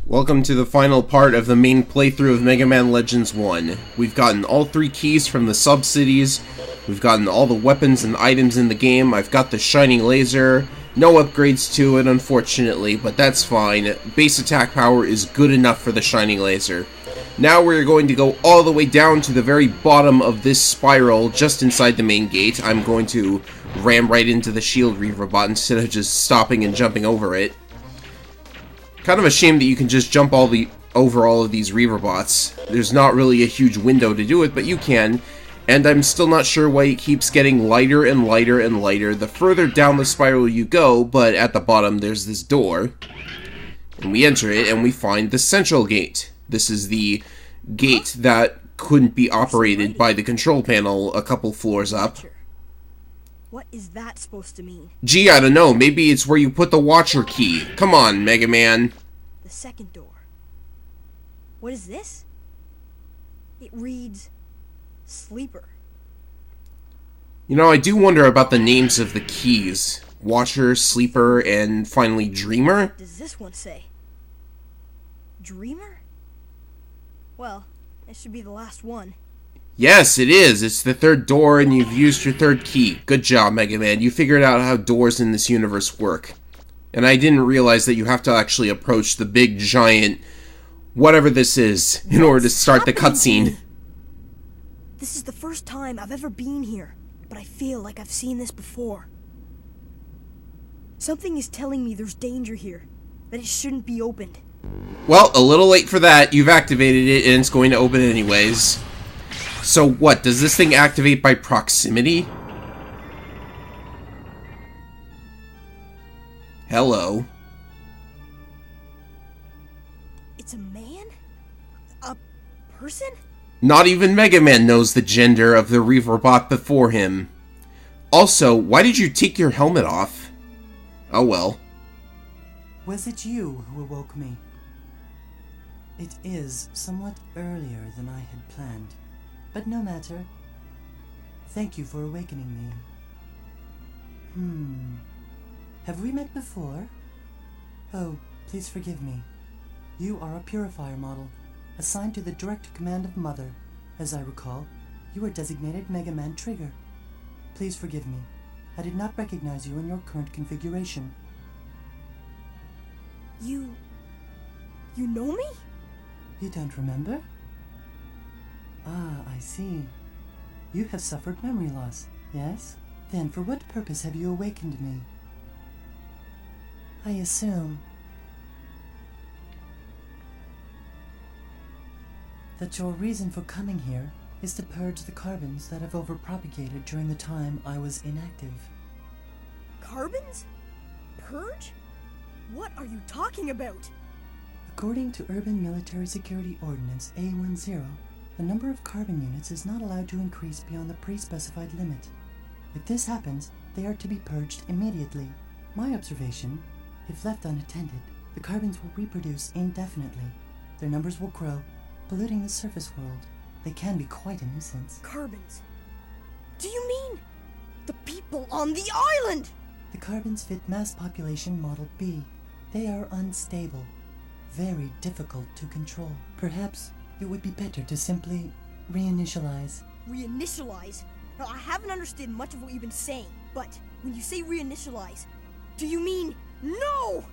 Welcome to the final part of the main playthrough of Mega Man Legends 1. We've gotten all 3 keys from the sub-cities, we've gotten all the weapons and items in the game, I've got the shining laser, no upgrades to it unfortunately, but that's fine. Base attack power is good enough for the shining laser. Now we're going to go all the way down to the very bottom of this spiral, just inside the main gate. I'm going to ram right into the Shield Reaver bot instead of just stopping and jumping over it. Kind of a shame that you can just jump over all of these Reaver bots. There's not really a huge window to do it, but you can. And I'm still not sure why it keeps getting lighter and lighter and lighter the further down the spiral you go, but at the bottom there's this door. And we enter it and we find the central gate. This is the gate that couldn't be operated by the control panel a couple floors up. What is that supposed to mean? Gee, I don't know. Maybe it's where you put the Watcher key. Come on, Mega Man. The second door. What is this? It reads... Sleeper. You know, I do wonder about the names of the keys. Watcher, Sleeper, and finally Dreamer? What does this one say? Dreamer? Well, it should be the last one. Yes, it is. It's the third door, and you've used your third key. Good job, Mega Man. You figured out how doors in this universe work. And I didn't realize that you have to actually approach the big, giant, whatever this is, in order to start the cutscene. This is the first time I've ever been here, but I feel like I've seen this before. Something is telling me there's danger here, that it shouldn't be opened. Well, a little late for that. You've activated it, and it's going to open anyways. So what, does this thing activate by proximity? Hello. It's a man? A person? Not even Mega Man knows the gender of the Reaver bot before him. Also, why did you take your helmet off? Oh well. Was it you who awoke me? It is somewhat earlier than I had planned, but no matter. Thank you for awakening me. Have we met before? Oh, please forgive me. You are a Purifier model, assigned to the direct command of Mother. As I recall, you are designated Mega Man Trigger. Please forgive me. I did not recognize you in your current configuration. You know me? You don't remember? Ah, I see. You have suffered memory loss, yes? Then for what purpose have you awakened me? I assume that your reason for coming here is to purge the carbons that have overpropagated during the time I was inactive. Carbons? Purge? What are you talking about? According to Urban Military Security Ordinance A10, the number of carbon units is not allowed to increase beyond the pre-specified limit. If this happens, they are to be purged immediately. My observation, if left unattended, the carbons will reproduce indefinitely. Their numbers will grow, polluting the surface world. They can be quite a nuisance. Carbons? Do you mean the people on the island? The carbons fit mass population model B. They are unstable, very difficult to control. Perhaps it would be better to simply reinitialize. Reinitialize? Now, I haven't understood much of what you've been saying, but when you say reinitialize, do you mean no?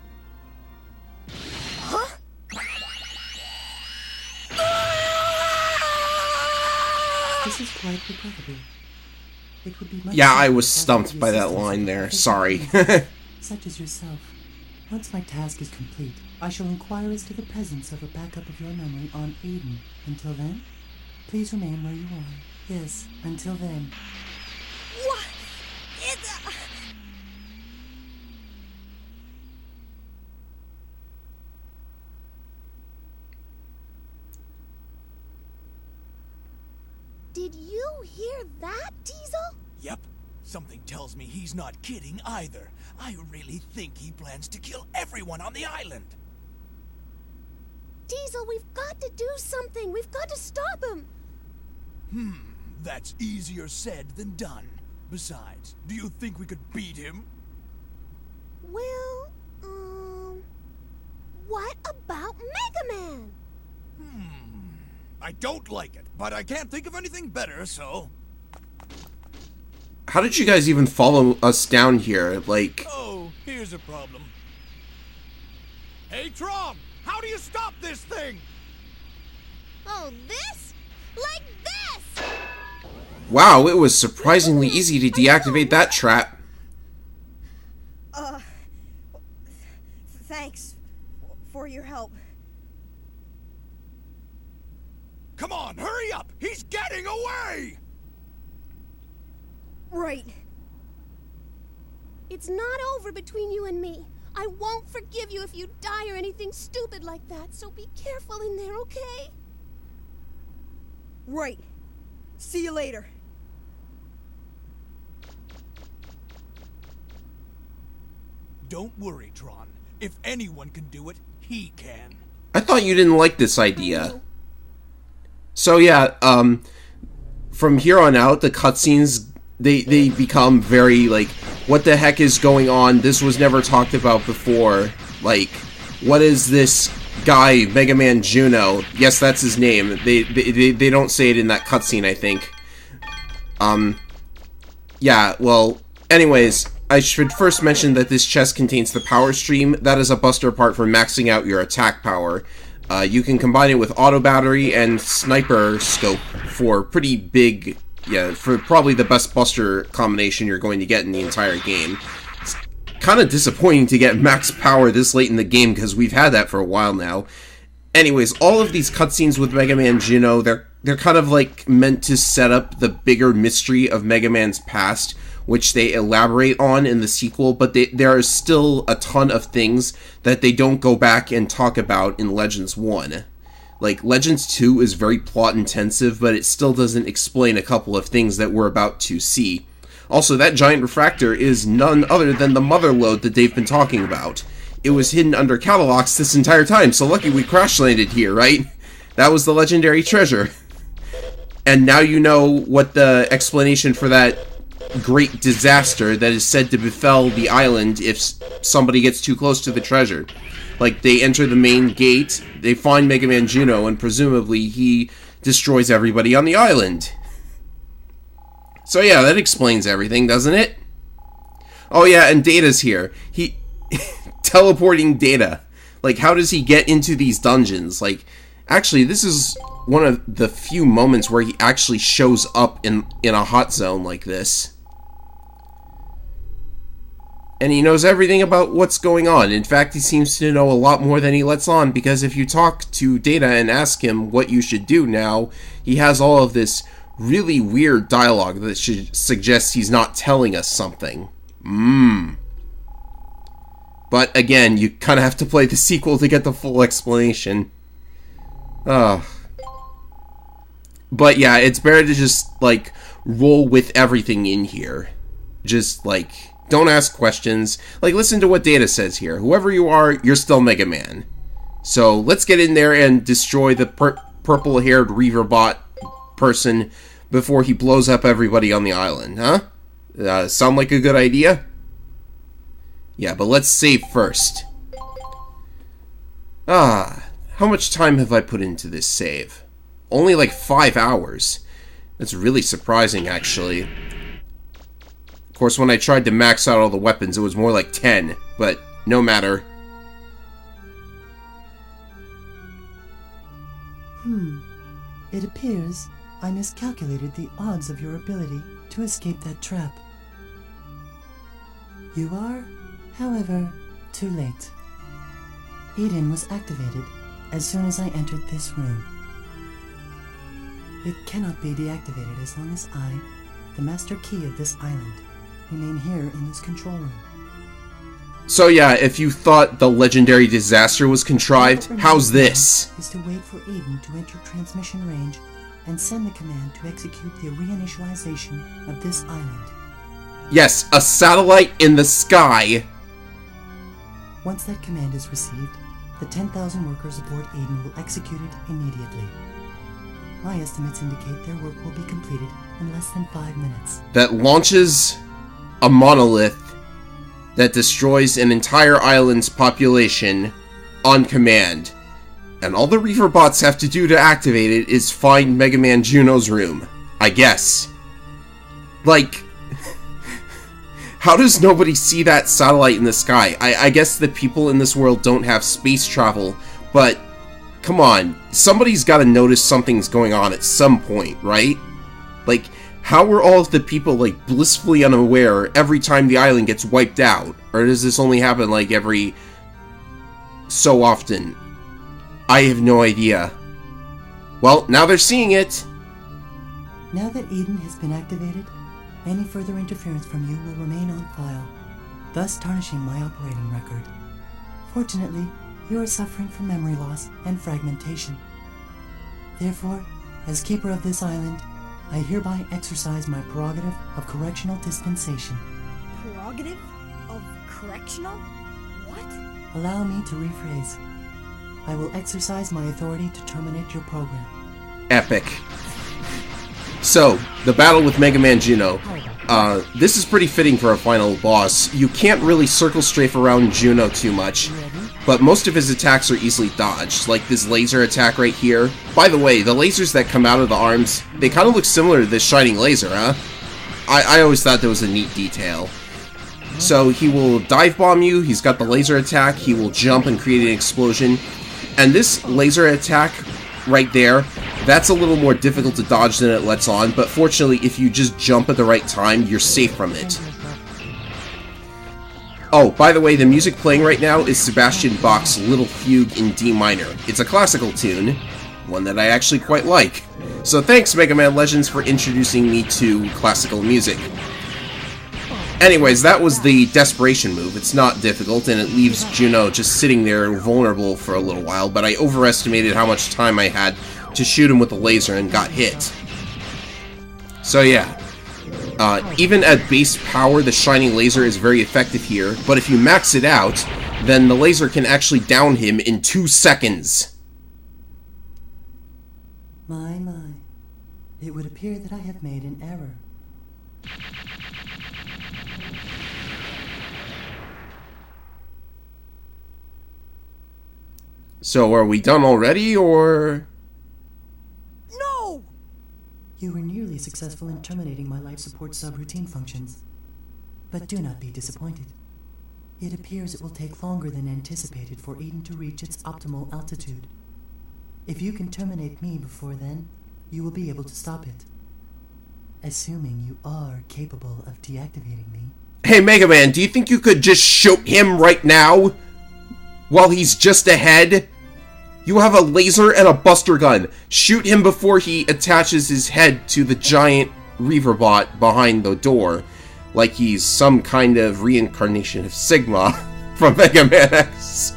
Huh? This is quite regrettable. It would be much Yeah, I simpler was if stumped had by that assistance line of there. efficient Sorry. beings, such as yourself. Once my task is complete, I shall inquire as to the presence of a backup of your memory on Eden. Until then, please remain where you are. Yes, until then. What? It's... Did you hear that, Diesel? Yep. Something tells me he's not kidding either. I really think he plans to kill everyone on the island. Diesel, we've got to do something. We've got to stop him. That's easier said than done. Besides, do you think we could beat him? Well, what about Man. I don't like it, but I can't think of anything better, so... How did you guys even follow us down here? Like... Oh, here's a problem. Hey, Tron! How do you stop this thing? Oh, this? Like this! Wow, it was surprisingly easy to deactivate that trap. Thanks for your help. Come on, hurry up! He's getting away! Right. It's not over between you and me. I won't forgive you if you die or anything stupid like that, so be careful in there, okay? Right. See you later. Don't worry, Tron. If anyone can do it, he can. I thought you didn't like this idea. So yeah, from here on out, the cutscenes, they become very, like, what the heck is going on? This was never talked about before. Like, what is this guy, Mega Man Juno? Yes, that's his name. They don't say it in that cutscene, I think. Yeah, well, anyways, I should first mention that this chest contains the power stream. That is a buster part for maxing out your attack power. You can combine it with auto battery and sniper scope for pretty big, yeah, for probably the best buster combination you're going to get in the entire game. It's kind of disappointing to get max power this late in the game because we've had that for a while now. Anyways, all of these cutscenes with Mega Man Juno, they're kind of like meant to set up the bigger mystery of Mega Man's past, which they elaborate on in the sequel, but there are still a ton of things that they don't go back and talk about in Legends 1. Like, Legends 2 is very plot-intensive, but it still doesn't explain a couple of things that we're about to see. Also, that giant refractor is none other than the mother lode that they've been talking about. It was hidden under Catalogs this entire time, so lucky we crash-landed here, right? That was the legendary treasure. And now you know what the explanation for that great disaster that is said to befell the island if somebody gets too close to the treasure. Like, they enter the main gate, they find Mega Man Juno, and presumably he destroys everybody on the island. So yeah, that explains everything, doesn't it? Oh yeah, and Data's here. Teleporting Data. Like, how does he get into these dungeons? Like, actually, this is one of the few moments where he actually shows up in a hot zone like this. And he knows everything about what's going on. In fact, he seems to know a lot more than he lets on, because if you talk to Data and ask him what you should do now, he has all of this really weird dialogue that should suggest he's not telling us something. But again, you kind of have to play the sequel to get the full explanation. But yeah, it's better to just, like, roll with everything in here. Just, like, don't ask questions. Like, listen to what Data says here. Whoever you are, you're still Mega Man. So, let's get in there and destroy the purple-haired Reaverbot person before he blows up everybody on the island, huh? Sound like a good idea? Yeah, but let's save first. How much time have I put into this save? Only like 5 hours. That's really surprising, actually. Of course, when I tried to max out all the weapons, it was more like 10, but no matter. It appears I miscalculated the odds of your ability to escape that trap. You are, however, too late. Eden was activated as soon as I entered this room. It cannot be deactivated as long as I, the master key of this island, remain here in this control room. So yeah, if you thought the legendary disaster was contrived, how's this? Is to wait for Eden to enter transmission range and send the command to execute the reinitialization of this island. Yes, a satellite in the sky! Once that command is received, the 10,000 workers aboard Eden will execute it immediately. My estimates indicate their work will be completed in less than 5 minutes. That launches a monolith that destroys an entire island's population on command. And all the Reaver bots have to do to activate it is find Mega Man Juno's room. I guess. Like, how does nobody see that satellite in the sky? I guess the people in this world don't have space travel, but come on, somebody's gotta notice something's going on at some point, right? Like, how are all of the people, like, blissfully unaware every time the island gets wiped out? Or does this only happen, like, every so often? I have no idea. Well, now they're seeing it. Now that Eden has been activated, any further interference from you will remain on file, thus tarnishing my operating record. Fortunately, you are suffering from memory loss and fragmentation. Therefore, as keeper of this island, I hereby exercise my prerogative of correctional dispensation. Prerogative of correctional? What? Allow me to rephrase. I will exercise my authority to terminate your program. Epic. So, the battle with Mega Man Juno. This is pretty fitting for a final boss. You can't really circle strafe around Juno too much, but most of his attacks are easily dodged, like this laser attack right here. By the way, the lasers that come out of the arms, they kind of look similar to this shining laser, huh? I always thought that was a neat detail. So he will dive bomb you, he's got the laser attack, he will jump and create an explosion, and this laser attack right there, that's a little more difficult to dodge than it lets on, but fortunately, if you just jump at the right time, you're safe from it. Oh, by the way, the music playing right now is Sebastian Bach's Little Fugue in D minor. It's a classical tune, one that I actually quite like. So thanks, Mega Man Legends, for introducing me to classical music. Anyways, that was the Desperation move. It's not difficult, and it leaves Juno just sitting there vulnerable for a little while, but I overestimated how much time I had to shoot him with the laser and got hit. So yeah, even at base power, the shining laser is very effective here, but if you max it out, then the laser can actually down him in 2 seconds. My. It would appear that I have made an error. So are we done already, or...? No! You were nearly successful in terminating my life support subroutine functions. But do not be disappointed. It appears it will take longer than anticipated for Eden to reach its optimal altitude. If you can terminate me before then, you will be able to stop it. Assuming you are capable of deactivating me. Hey, Mega Man, do you think you could just shoot him right now? While he's just ahead? You have a laser and a buster gun. Shoot him before he attaches his head to the giant Reaver bot behind the door. Like he's some kind of reincarnation of Sigma from Mega Man X.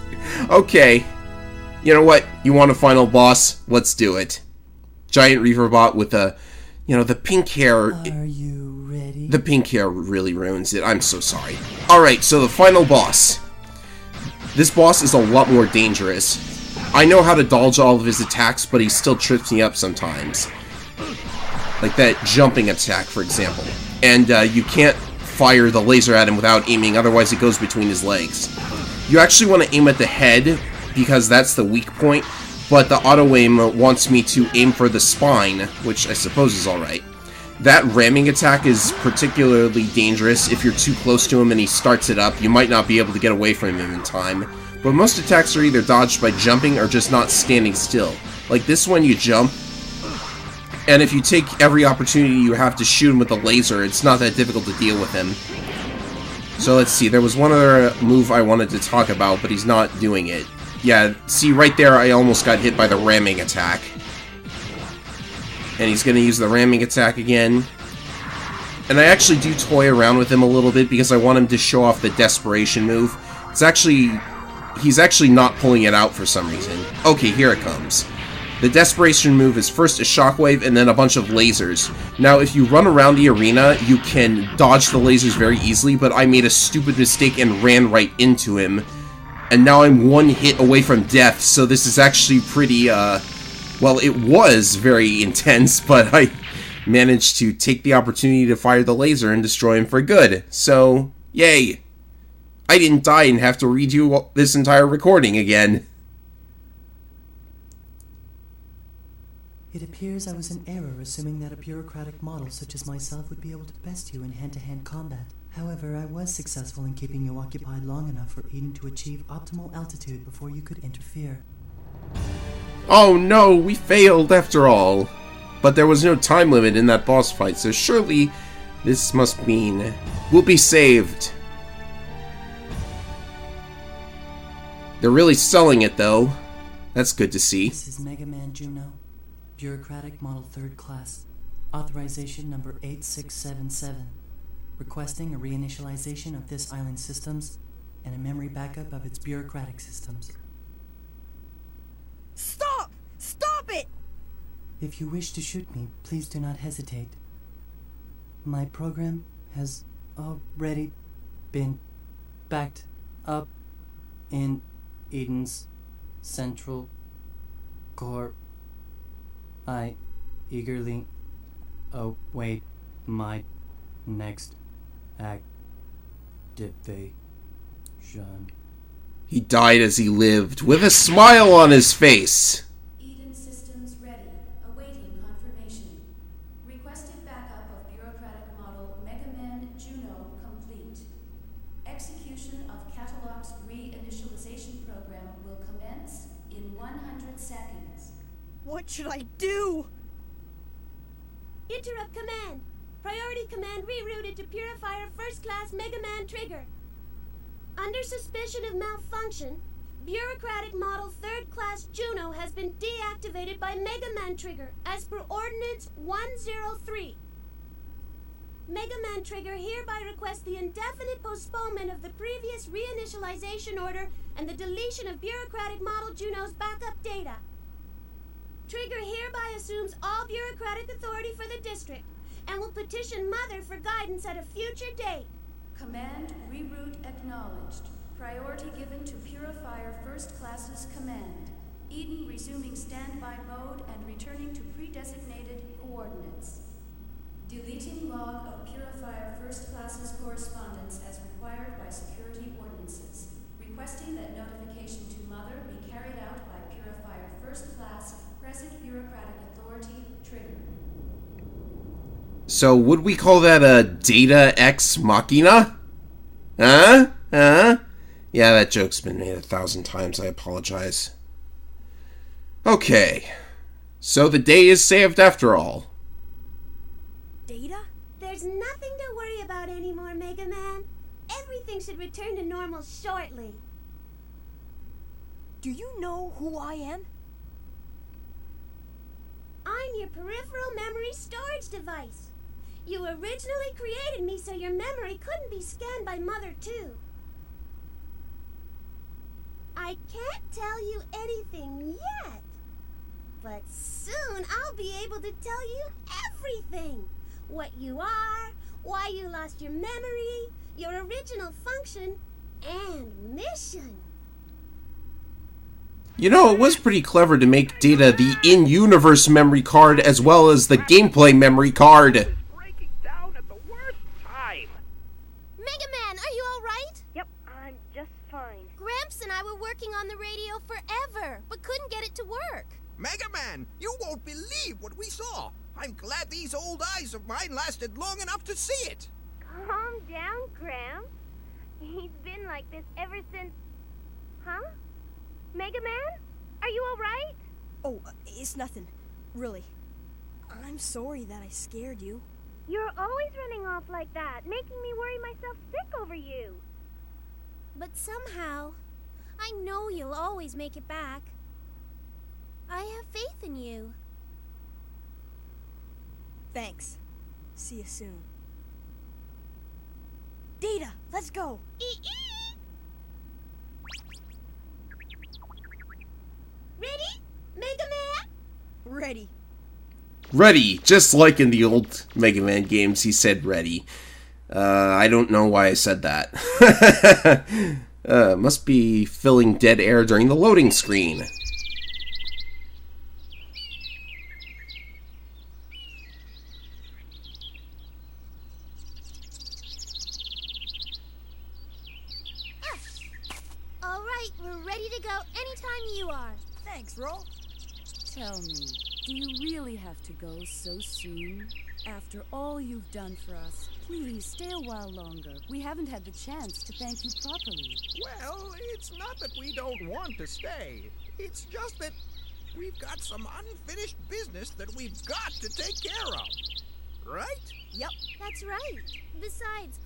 Okay. You know what? You want a final boss? Let's do it. Giant Reaver bot with a... You know, the pink hair... Are you ready? The pink hair really ruins it. I'm so sorry. Alright, so the final boss. This boss is a lot more dangerous. I know how to dodge all of his attacks, but he still trips me up sometimes. Like that jumping attack, for example. And you can't fire the laser at him without aiming, otherwise it goes between his legs. You actually want to aim at the head, because that's the weak point, but the auto-aim wants me to aim for the spine, which I suppose is alright. That ramming attack is particularly dangerous. If you're too close to him and he starts it up, you might not be able to get away from him in time. But most attacks are either dodged by jumping or just not standing still. Like this one, you jump, and if you take every opportunity you have to shoot him with a laser, it's not that difficult to deal with him. So let's see, there was one other move I wanted to talk about, but he's not doing it. Yeah, see right there, I almost got hit by the ramming attack. And he's going to use the ramming attack again. And I actually do toy around with him a little bit because I want him to show off the desperation move. He's actually not pulling it out for some reason. Okay, here it comes. The desperation move is first a shockwave and then a bunch of lasers. Now, if you run around the arena, you can dodge the lasers very easily, but I made a stupid mistake and ran right into him. And now I'm one hit away from death, so this is actually pretty, well, it was very intense, but I managed to take the opportunity to fire the laser and destroy him for good. So, yay! I didn't die and have to redo this entire recording again. It appears I was in error assuming that a bureaucratic model such as myself would be able to best you in hand-to-hand combat. However, I was successful in keeping you occupied long enough for Eden to achieve optimal altitude before you could interfere. Oh no, we failed after all. But there was no time limit in that boss fight, so surely this must mean we'll be saved. They're really selling it though. That's good to see. This is Mega Man Juno, Bureaucratic Model 3rd Class, Authorization number 8677. Requesting a reinitialization of this island's systems and a memory backup of its bureaucratic systems. Stop! Stop it! If you wish to shoot me, please do not hesitate. My program has already been backed up in Eden's central core. I eagerly await my next activation. He died as he lived, with a smile on his face. Eden systems ready, awaiting confirmation. Requested backup of bureaucratic model Mega Man Juno complete. Execution of Catalog's reinitialization program will commence in 100 seconds. What should I do? Interrupt command. Priority command rerouted to Purifier First Class Mega Man Trigger. Under suspicion of malfunction, Bureaucratic Model 3rd Class Juno has been deactivated by Mega Man Trigger as per Ordinance 103. Mega Man Trigger hereby requests the indefinite postponement of the previous reinitialization order and the deletion of Bureaucratic Model Juno's backup data. Trigger hereby assumes all bureaucratic authority for the district and will petition Mother for guidance at a future date. Command reroute acknowledged. Priority given to Purifier First Class's command. Eden resuming standby mode and returning to pre-designated coordinates. Deleting log of Purifier First Class's correspondence as required by security ordinances. Requesting that notification to Mother be carried out by Purifier First Class, present bureaucratic authority, Trigger. So would we call that a Data Ex Machina? Huh? Yeah, that joke's been made 1,000 times, I apologize. Okay, so the day is saved after all. Data? There's nothing to worry about anymore, Mega Man. Everything should return to normal shortly. Do you know who I am? I'm your peripheral memory storage device. You originally created me so your memory couldn't be scanned by Mother too. I can't tell you anything yet, but soon I'll be able to tell you everything. What you are, why you lost your memory, your original function, and mission. You know, it was pretty clever to make Data the in-universe memory card as well as the gameplay memory card. Gramps and I were working on the radio forever, but couldn't get it to work. Mega Man, you won't believe what we saw. I'm glad these old eyes of mine lasted long enough to see it. Calm down, Gramps. He's been like this ever since... Huh? Mega Man? Are you alright? Oh, it's nothing. Really. I'm sorry that I scared you. You're always running off like that, making me worry myself sick over you. But somehow, I know you'll always make it back. I have faith in you. Thanks. See you soon. Data, let's go! Ready? Mega Man? Ready. Ready, just like in the old Mega Man games, he said ready. I don't know why I said that. Must be filling dead air during the loading screen. All right, we're ready to go anytime you are. Thanks, Ro. Tell me, Do you really have to go so soon? After all you've done for us, please stay a while longer. We haven't had the chance to thank you properly. Well, it's not that we don't want to stay. It's just that we've got some unfinished business that we've got to take care of. Right? Yep. That's right. Besides,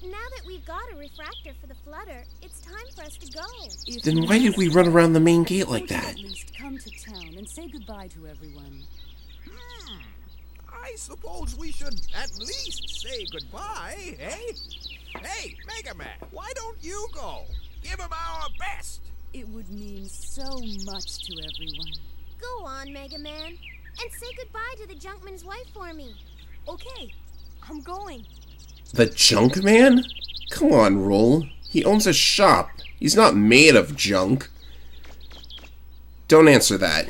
now that we've got a refractor for the Flutter, it's time for us to go. Then why did we run around the main gate like that? At least come to town and say goodbye to everyone. I suppose we should at least say goodbye, eh? Hey, Mega Man, why don't you go? Give him our best. It would mean so much to everyone. Go on, Mega Man, and say goodbye to the Junkman's wife for me. Okay, I'm going. The junk man? Come on, Roll. He owns a shop. He's not made of junk. Don't answer that.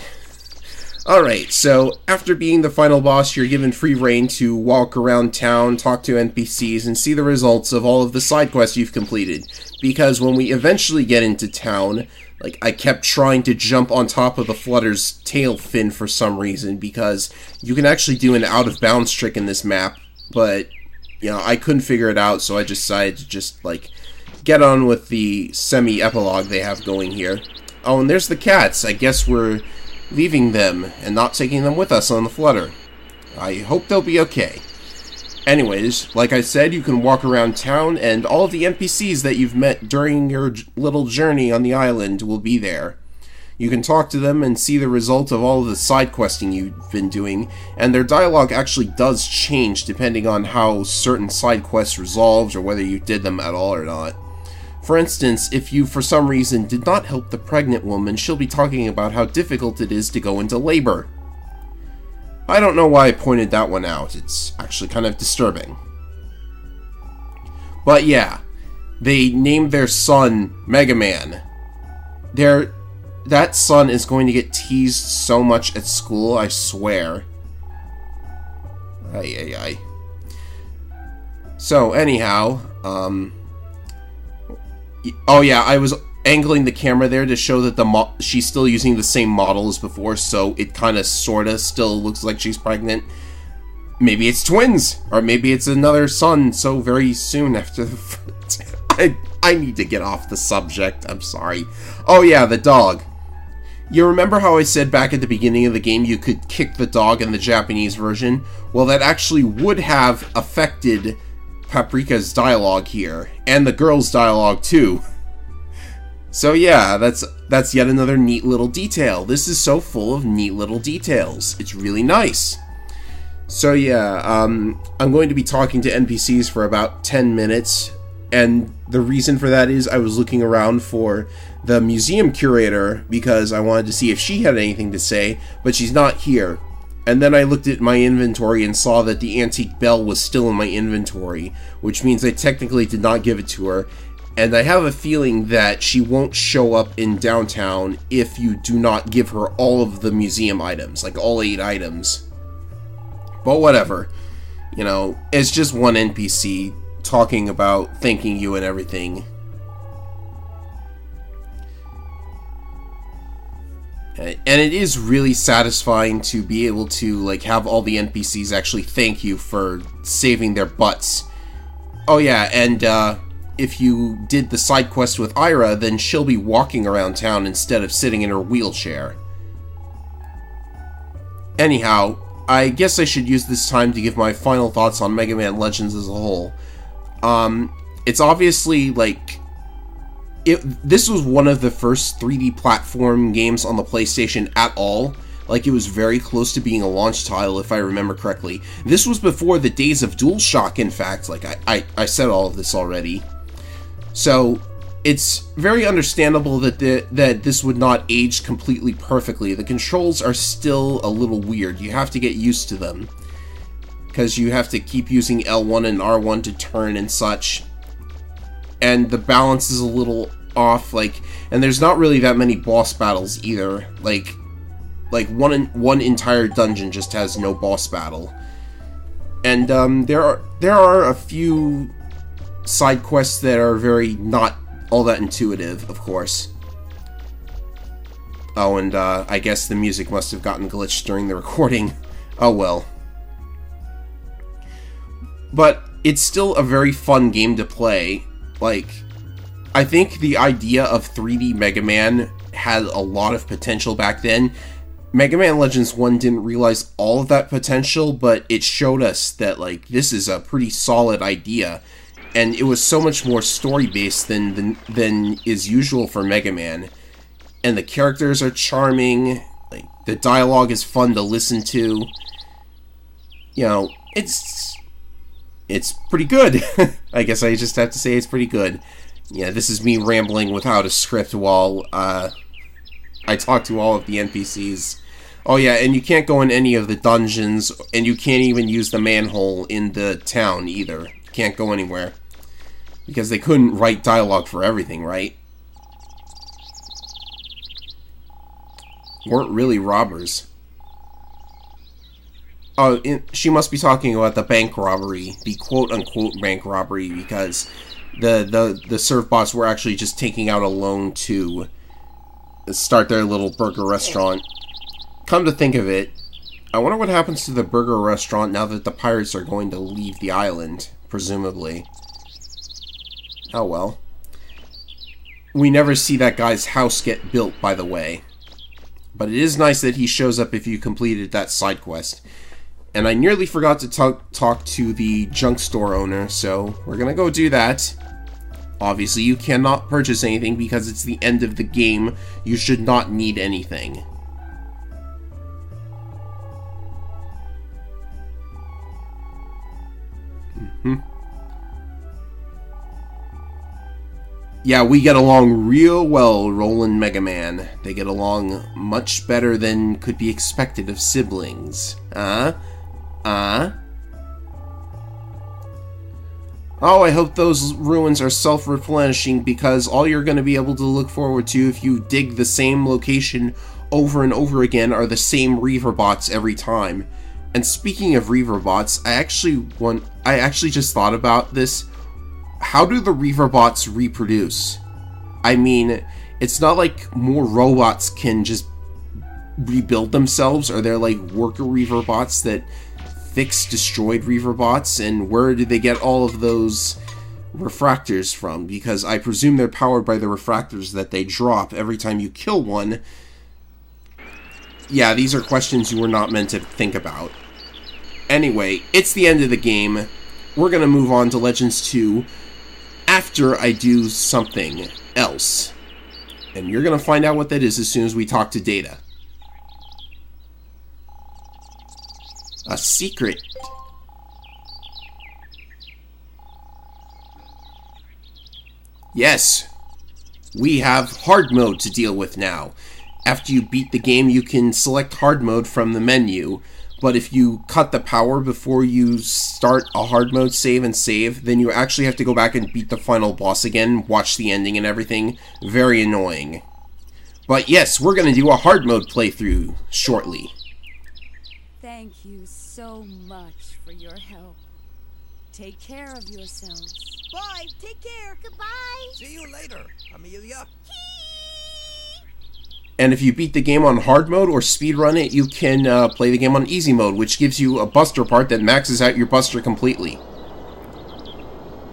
Alright, so after being the final boss, you're given free reign to walk around town, talk to NPCs, and see the results of all of the side quests you've completed. Because when we eventually get into town, like, I kept trying to jump on top of the Flutter's tail fin for some reason, because you can actually do an out-of-bounds trick in this map, but, you know, I couldn't figure it out, so I decided to just, like, get on with the semi-epilogue they have going here. Oh, and there's the cats. I guess we're leaving them and not taking them with us on the Flutter. I hope they'll be okay. Anyways, like I said, you can walk around town, and all of the NPCs that you've met during your little journey on the island will be there. You can talk to them and see the result of all of the side questing you've been doing, and their dialogue actually does change depending on how certain side quests resolved or whether you did them at all or not. For instance, if you for some reason did not help the pregnant woman, she'll be talking about how difficult it is to go into labor. I don't know why I pointed that one out, it's actually kind of disturbing. But yeah, they named their son Mega Man. That son is going to get teased so much at school, I swear. Ay, ay, ay. So, anyhow, oh yeah, I was angling the camera there to show that she's still using the same model as before, so it kind of sorta still looks like she's pregnant. Maybe it's twins, or maybe it's another son so very soon after the I need to get off the subject, I'm sorry. Oh yeah, the dog. You remember how I said back at the beginning of the game you could kick the dog in the Japanese version? Well, that actually would have affected Paprika's dialogue here, and the girl's dialogue too. So yeah, that's yet another neat little detail. This is so full of neat little details. It's really nice. So yeah, I'm going to be talking to NPCs for about 10 minutes, and the reason for that is I was looking around for the museum curator because I wanted to see if she had anything to say, but she's not here. And then I looked at my inventory and saw that the antique bell was still in my inventory, which means I technically did not give it to her, and I have a feeling that she won't show up in downtown if you do not give her all of the museum items, like all 8 items. But whatever, you know, it's just one NPC talking about thanking you and everything. And it is really satisfying to be able to, like, have all the NPCs actually thank you for saving their butts. Oh yeah, and, if you did the side quest with Ira, then she'll be walking around town instead of sitting in her wheelchair. Anyhow, I guess I should use this time to give my final thoughts on Mega Man Legends as a whole. It's obviously, like, this was one of the first 3D platform games on the PlayStation at all. Like, it was very close to being a launch title, if I remember correctly. This was before the days of DualShock, in fact. Like, I said all of this already. So, it's very understandable that this would not age completely perfectly. The controls are still a little weird. You have to get used to them, because you have to keep using L1 and R1 to turn and such. And the balance is a little off, like, and there's not really that many boss battles either. Like one entire dungeon just has no boss battle. And there are a few side quests that are very not all that intuitive, of course. Oh, and I guess the music must have gotten glitched during the recording. Oh well. But it's still a very fun game to play. Like, I think the idea of 3D Mega Man had a lot of potential back then. Mega Man Legends 1 didn't realize all of that potential, but it showed us that, like, this is a pretty solid idea. And it was so much more story-based than is usual for Mega Man. And the characters are charming, like, the dialogue is fun to listen to. You know, it's pretty good. I guess I just have to say it's pretty good. Yeah, this is me rambling without a script while I talk to all of the NPCs. Oh yeah, and you can't go in any of the dungeons, and you can't even use the manhole in the town either. You can't go anywhere. Because they couldn't write dialogue for everything, right? Weren't really robbers. Oh, she must be talking about the bank robbery, the quote-unquote bank robbery, because the serve bots were actually just taking out a loan to start their little burger restaurant. Come to think of it, I wonder what happens to the burger restaurant now that the pirates are going to leave the island, presumably. Oh well. We never see that guy's house get built, by the way. But it is nice that he shows up if you completed that side quest. And I nearly forgot to talk to the junk store owner, so we're gonna go do that. Obviously, you cannot purchase anything because it's the end of the game. You should not need anything. Yeah, we get along real well, Roland Mega Man. They get along much better than could be expected of siblings. Oh, I hope those ruins are self-replenishing, because all you're going to be able to look forward to if you dig the same location over and over again are the same Reaver bots every time. And speaking of Reaver bots, I actually just thought about this. How do the Reaver bots reproduce? I mean, it's not like more robots can just rebuild themselves. Are there like worker Reaver bots that fix destroyed Reaver bots? And where did they get all of those refractors from? Because I presume they're powered by the refractors that they drop every time you kill one. Yeah, these are questions you were not meant to think about. Anyway, it's the end of the game. We're gonna move on to Legends 2 after I do something else. And you're gonna find out what that is as soon as we talk to Data. A secret. Yes, we have hard mode to deal with now. After you beat the game, you can select hard mode from the menu, but if you cut the power before you start a hard mode save, then you actually have to go back and beat the final boss again, watch the ending and everything. Very annoying. But yes, we're going to do a hard mode playthrough shortly. Thank you so much for your help. Take care of yourselves. Bye. Take care. Goodbye. See you later, Amelia. And if you beat the game on hard mode or speedrun it, you can play the game on easy mode, which gives you a buster part that maxes out your buster completely.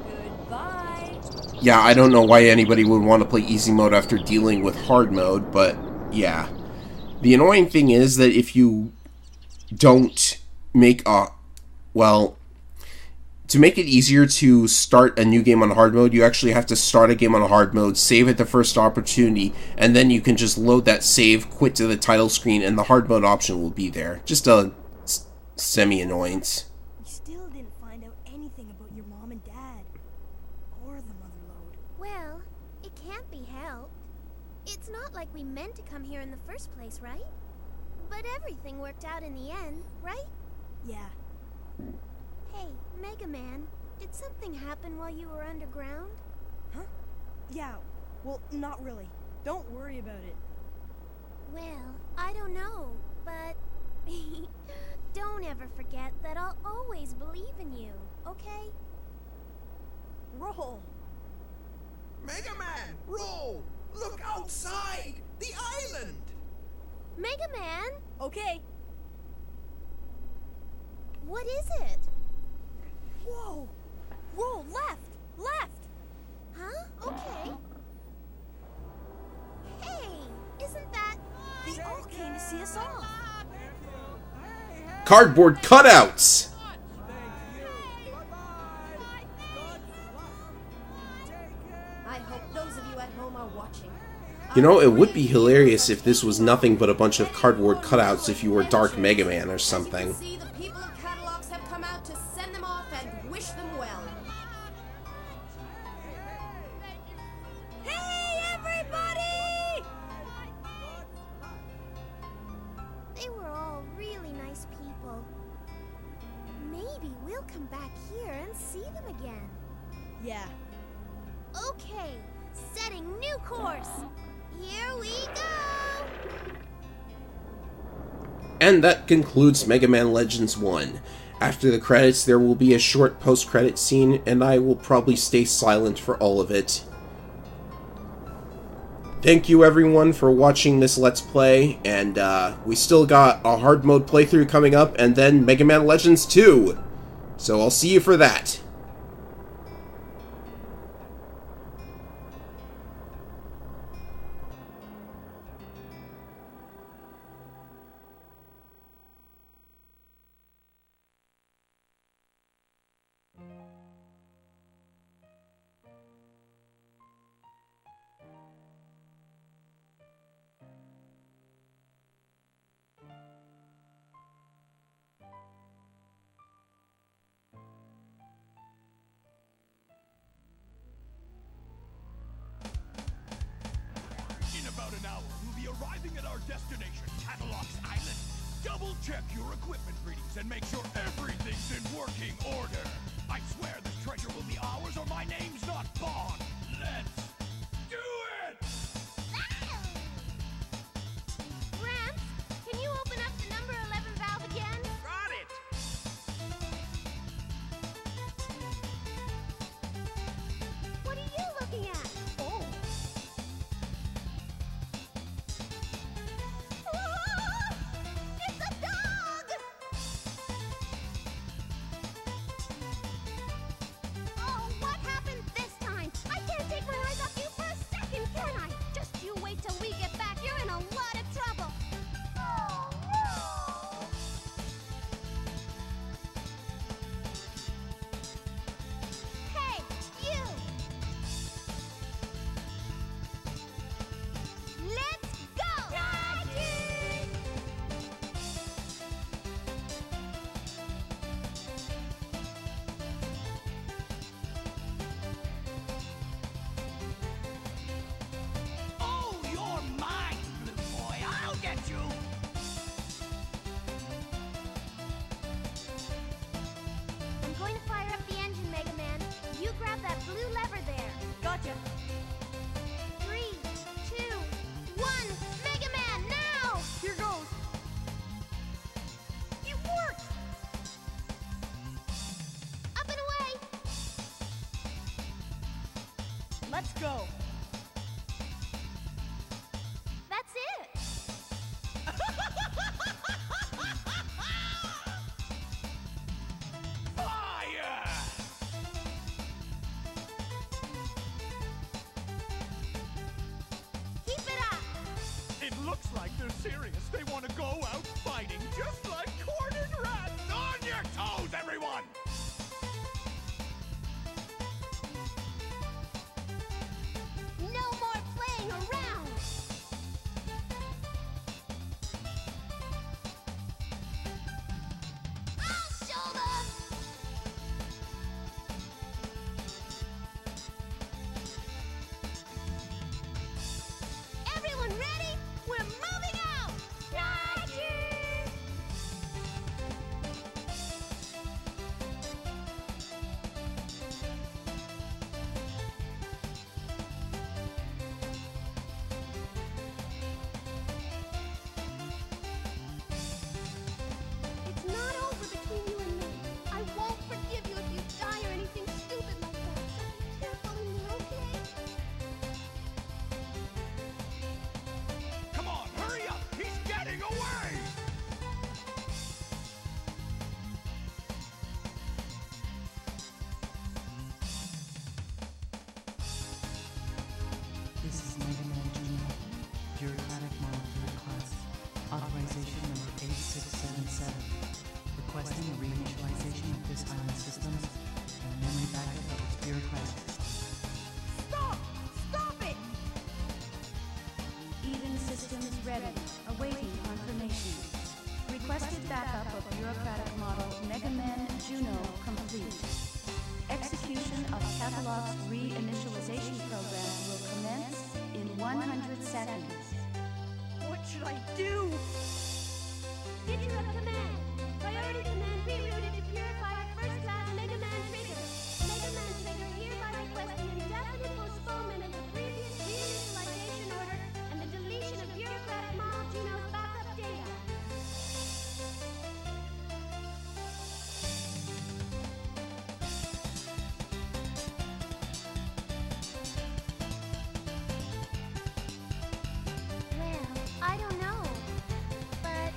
Goodbye. Yeah, I don't know why anybody would want to play easy mode after dealing with hard mode, but yeah. The annoying thing is that if you don't make a... well... to make it easier to start a new game on hard mode, you actually have to start a game on hard mode, save at the first opportunity, and then you can just load that save, quit to the title screen, and the hard mode option will be there. Just a semi-annoyance. We still didn't find out anything about your mom and dad. Or the mother lode. Well, it can't be helped. It's not like we meant to come here in the first place, right? But everything worked out in the end, right? Yeah. Hey, Mega Man, did something happen while you were underground? Huh? Yeah. Well, not really. Don't worry about it. Well, I don't know, but don't ever forget that I'll always believe in you, okay? Roll. Mega Man, roll! Look outside! The island! Mega Man, Okay. what is it? Whoa! Whoa, left! Left! Huh? Okay. Hey, isn't that... They all came to see us off. Cardboard cutouts! I hope those of you at home are watching. You know, it would be hilarious if this was nothing but a bunch of cardboard cutouts if you were Dark Mega Man or something. As you can see, the people of Catalogs have come out to send them off and wish them well. Hey, everybody! They were all really nice people. Maybe we'll come back here and see them again. Yeah. Okay, setting new course. Here we go! And that concludes Mega Man Legends 1. After the credits, there will be a short post-credit scene, and I will probably stay silent for all of it. Thank you everyone for watching this Let's Play, and we still got a hard mode playthrough coming up, and then Mega Man Legends 2! So I'll see you for that. In about an hour, we'll be arriving at our destination, Catalogs Island. Double check your equipment readings and make sure everything's in working order. I swear this treasure will be ours or my name's not Bond. Let's do it! Gramps, can you open up the number 11 valve again? Got it! What are you looking at? Oh. Ah! It's a dog! Oh, what happened this time? I can't take my eyes off you for a second, can I? Just you wait till we get back. You're in a lot of trouble. Oh, no! Hey, you! Let's go! Oh, you're mine, little boy. I'll get you. I'm going to fire up the engine, Mega Man. You grab that blue lever there. Gotcha. 3, 2, 1, Mega Man, now! Here goes. It worked! Up and away! Let's go. That's it! Fire! Keep it up! It looks like they're serious. They want to go out fighting just like cornered rats. On your toes, everyone! No more playing around! I'll show them! Everyone ready? We're moving out! Roger! 7, requesting a reinitialization of this island systems and a memory backup of its bureaucrats. Stop! Stop it! Eden systems ready, awaiting confirmation. Requested backup of bureaucratic model Mega Man Juno complete. Execution of Catalog's reinitialization program will commence in 100 seconds. What should I do? Interrupt command. Priority command rerouted to Purifier First Class Mega Man Trigger. Mega Man Trigger hereby requests the indefinite postponement of the previous reinitialization order and the deletion of bureaucratic model Juno's backup data. Well, I don't know. But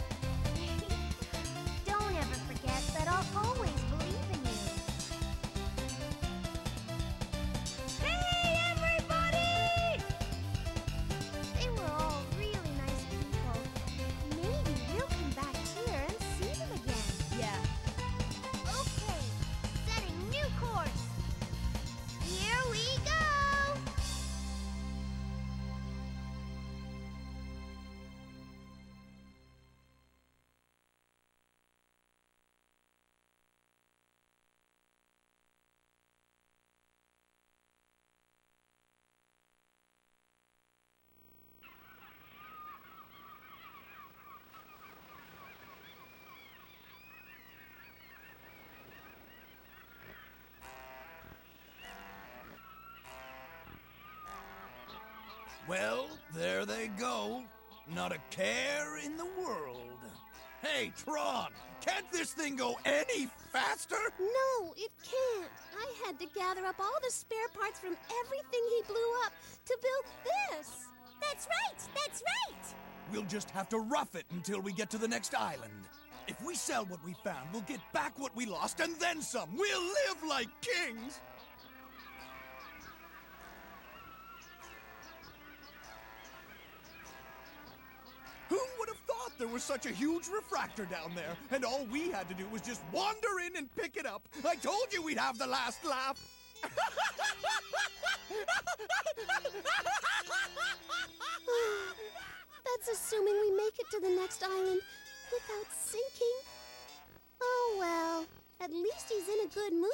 don't ever forget that I'll always believe in you. Hey, everybody! They were all really nice people. Maybe we'll come back here and see them again. Yeah. Okay, setting new course. Here we go! Well, there they go. Not a care in the world. Hey, Tron! Can't this thing go any faster? No, it can't. I had to gather up all the spare parts from everything he blew up to build this. That's right! That's right! We'll just have to rough it until we get to the next island. If we sell what we found, we'll get back what we lost and then some. We'll live like kings! Who would have thought there was such a huge refractor down there, and all we had to do was just wander in and pick it up? I told you we'd have the last laugh! That's assuming we make it to the next island without sinking. Oh well, at least he's in a good mood.